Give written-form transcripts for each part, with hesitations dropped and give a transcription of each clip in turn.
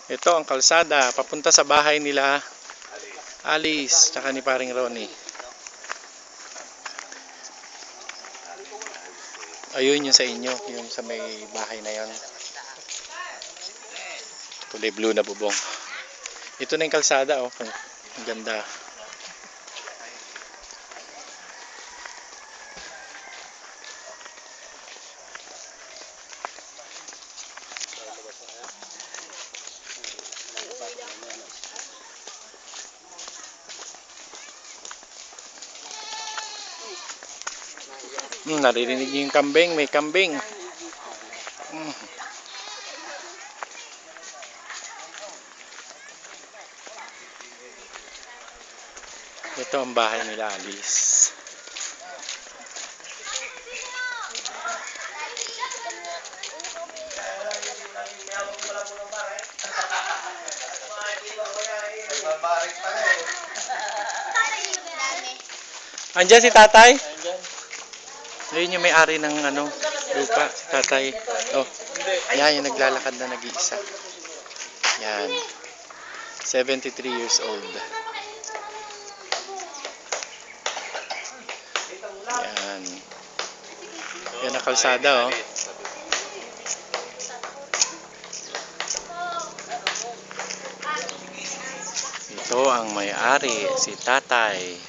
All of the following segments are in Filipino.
Ito ang kalsada papunta sa bahay nila Alice tsaka ni paring Ronnie. Ayun yung sa inyo, yung sa may bahay na yon. Kulay blue na bubong. Ito na yung kalsada, oh. Ang ganda. Naririnig niyo yung kambing, may kambing. Ito ang bahay nila Alice. Andiyan si tatay? Ayun yung may-ari ng lupa, si tatay. Oh, yan yung naglalakad na nag-iisa. Yan. 73 years old. Yan. Yan ang kalsada, oh. Ito ang may-ari, si tatay.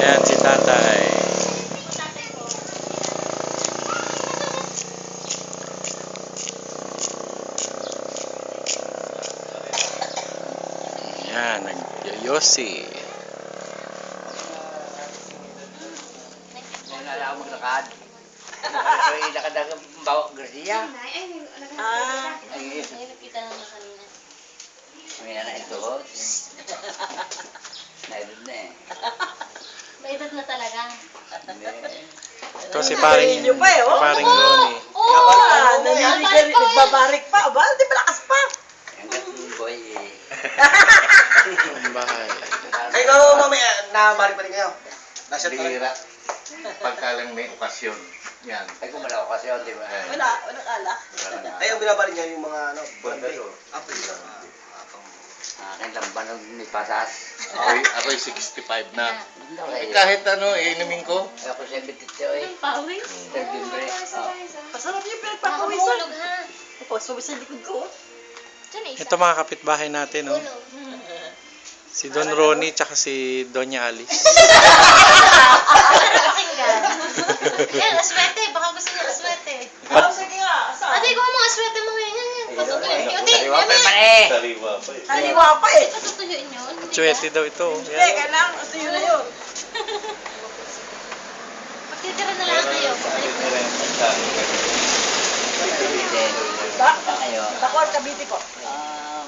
Yan si tatay. Yan, nagyoyosi. Nalala ako maglakad. Ay, lakad ang bawak Garcia. Ay, nakita lang na kanina. May na ito. Naidod na eh. May edad na talaga. Ito si paring Ronnie. Nagbabarik pa. Aba, hindi pa lakas pa. Hanggang boy eh. Ang bahay. Ay, ikaw mamaya, nabalik pa rin kayo. Nasa Bihira. Pagka lang may okasyon. Yan. Ay, kung wala okasyon, di ba? walang alak. Ay, ang binabalik niya yung mga, birthday. April lang. Akin lang ba nung may pasas? Ako'y 65 na. Kahit inumin ko. Ako 72 eh. Ang pawi. September. Masarap yung Mahulog ha. Opo, suwi sa likod ko. Diyan eh. Ito mga kapitbahay natin, oh. Si Don Ronnie tsaka si Doña Alice. Pakinggan. Yan, aswete. Baka gusto niya aswete. Sige nga, saan? Ate, kung mga aswete mo yan. Patutuyuin niyo. Ate, Sariwa pa yami. man eh. Sariwa pa eh. Kaliwa pa eh. Patutuyuin niyo. Chwete daw ito, oh. Hindi, Yan. kailangan. Ito yun na yun. Magtitira na lang kayo. Kayo. Bakwar, Cavite po.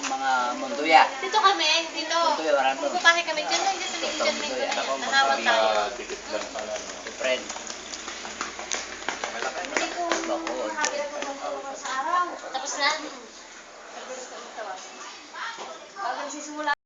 Mga Munduya. Dito kami. Dito. Munduya, marami. Pupuntahe kami dyan lang. Dyan sa likod dyan. May nahawag tayo.